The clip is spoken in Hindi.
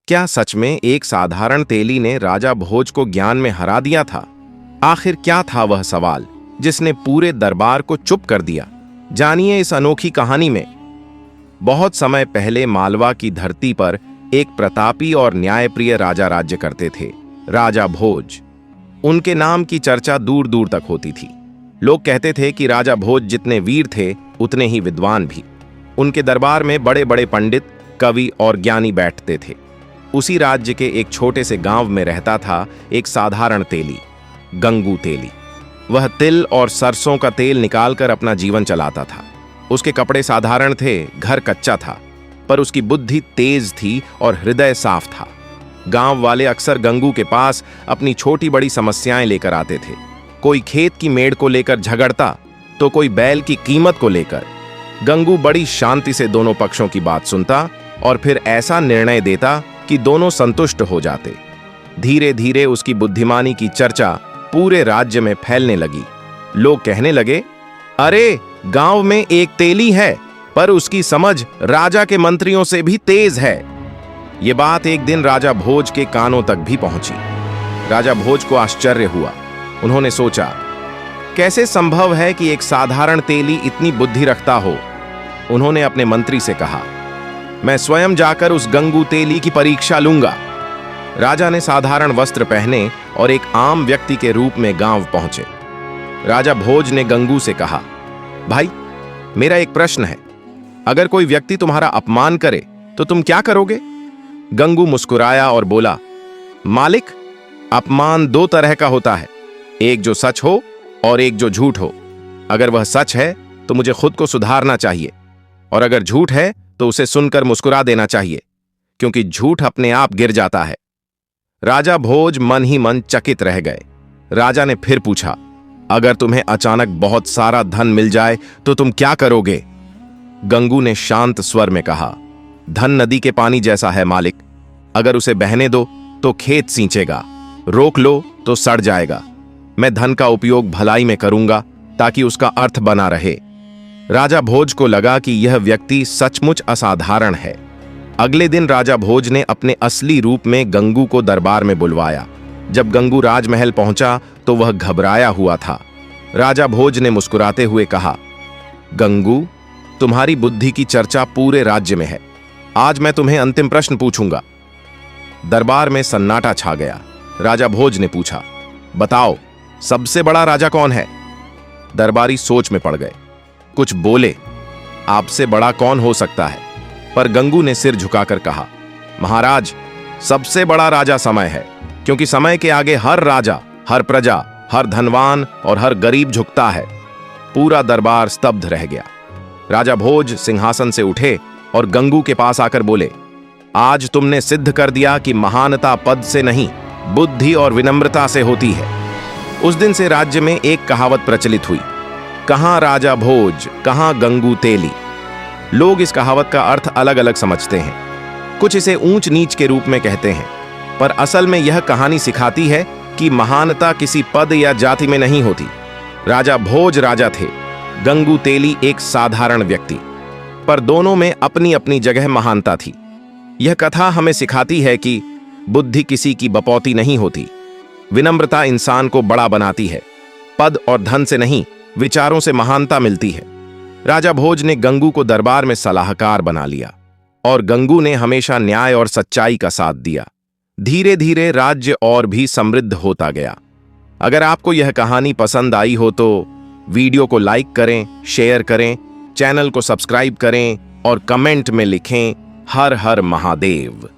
क्या सच में एक साधारण तेली ने राजा भोज को ज्ञान में हरा दिया था? आखिर क्या था वह सवाल जिसने पूरे दरबार को चुप कर दिया? जानिए इस अनोखी कहानी में। बहुत समय पहले मालवा की धरती पर एक प्रतापी और न्यायप्रिय राजा राज्य करते थे, राजा भोज। उनके नाम की चर्चा दूर दूर तक होती थी। लोग कहते थे कि राजा भोज जितने वीर थे उतने ही विद्वान भी। उनके दरबार में बड़े बड़े पंडित, कवि और ज्ञानी बैठते थे। उसी राज्य के एक छोटे से गांव में रहता था एक साधारण तेली, गंगू तेली। वह तिल और सरसों का तेल निकालकर अपना जीवन चलाता था। उसके कपड़े साधारण थे, घर कच्चा था, पर उसकी बुद्धि तेज थी और हृदय साफ था। गांव वाले अक्सर गंगू के पास अपनी छोटी बड़ी समस्याएं लेकर आते थे। कोई खेत की मेड़ को लेकर झगड़ता तो कोई बैल की कीमत को लेकर। गंगू बड़ी शांति से दोनों पक्षों की बात सुनता और फिर ऐसा निर्णय देता कि दोनों संतुष्ट हो जाते। धीरे धीरे उसकी बुद्धिमानी की चर्चा पूरे राज्य में फैलने लगी। लोग कहने लगे, अरे गांव में एक तेली है, पर उसकी समझ राजा के मंत्रियों से भी तेज है। ये बात एक दिन राजा भोज के कानों तक भी पहुंची। राजा भोज को आश्चर्य हुआ। उन्होंने सोचा, कैसे संभव है कि एक साधारण तेली इतनी बुद्धि रखता हो? उन्होंने अपने मंत्री से कहा, मैं स्वयं जाकर उस गंगू तेली की परीक्षा लूंगा। राजा ने साधारण वस्त्र पहने और एक आम व्यक्ति के रूप में गांव पहुंचे। राजा भोज ने गंगू से कहा, भाई, मेरा एक प्रश्न है। अगर कोई व्यक्ति तुम्हारा अपमान करे तो तुम क्या करोगे? गंगू मुस्कुराया और बोला, मालिक, अपमान दो तरह का होता है, एक जो सच हो और एक जो झूठ हो। अगर वह सच है तो मुझे खुद को सुधारना चाहिए, और अगर झूठ है तो उसे सुनकर मुस्कुरा देना चाहिए, क्योंकि झूठ अपने आप गिर जाता है। राजा भोज मन ही मन चकित रह गए। राजा ने फिर पूछा, अगर तुम्हें अचानक बहुत सारा धन मिल जाए तो तुम क्या करोगे? गंगू ने शांत स्वर में कहा, धन नदी के पानी जैसा है मालिक। अगर उसे बहने दो तो खेत सींचेगा, रोक लो तो सड़ जाएगा। मैं धन का उपयोग भलाई में करूंगा ताकि उसका अर्थ बना रहे। राजा भोज को लगा कि यह व्यक्ति सचमुच असाधारण है। अगले दिन राजा भोज ने अपने असली रूप में गंगू को दरबार में बुलवाया। जब गंगू राजमहल पहुंचा तो वह घबराया हुआ था। राजा भोज ने मुस्कुराते हुए कहा, गंगू, तुम्हारी बुद्धि की चर्चा पूरे राज्य में है। आज मैं तुम्हें अंतिम प्रश्न पूछूंगा। दरबार में सन्नाटा छा गया। राजा भोज ने पूछा, बताओ, सबसे बड़ा राजा कौन है? दरबारी सोच में पड़ गए। कुछ बोले, आपसे बड़ा कौन हो सकता है? पर गंगू ने सिर झुकाकर कहा, महाराज, सबसे बड़ा राजा समय है, क्योंकि समय के आगे हर राजा, हर प्रजा, हर धनवान और हर गरीब झुकता है। पूरा दरबार स्तब्ध रह गया। राजा भोज सिंहासन से उठे और गंगू के पास आकर बोले, आज तुमने सिद्ध कर दिया कि महानता पद से नहीं, बुद्धि और विनम्रता से होती है। उस दिन से राज्य में एक कहावत प्रचलित हुई, कहां राजा भोज, कहां गंगू तेली। लोग इस कहावत का अर्थ अलग अलग समझते हैं। कुछ इसे ऊंच नीच के रूप में कहते हैं, पर असल में यह कहानी सिखाती है कि महानता किसी पद या जाति में नहीं होती। राजा भोज राजा थे, गंगू तेली एक साधारण व्यक्ति, पर दोनों में अपनी अपनी जगह महानता थी। यह कथा हमें सिखाती है कि बुद्धि किसी की बपौती नहीं होती। विनम्रता इंसान को बड़ा बनाती है। पद और धन से नहीं, विचारों से महानता मिलती है। राजा भोज ने गंगू को दरबार में सलाहकार बना लिया, और गंगू ने हमेशा न्याय और सच्चाई का साथ दिया। धीरे धीरे राज्य और भी समृद्ध होता गया। अगर आपको यह कहानी पसंद आई हो तो वीडियो को लाइक करें, शेयर करें, चैनल को सब्सक्राइब करें और कमेंट में लिखें, हर हर महादेव।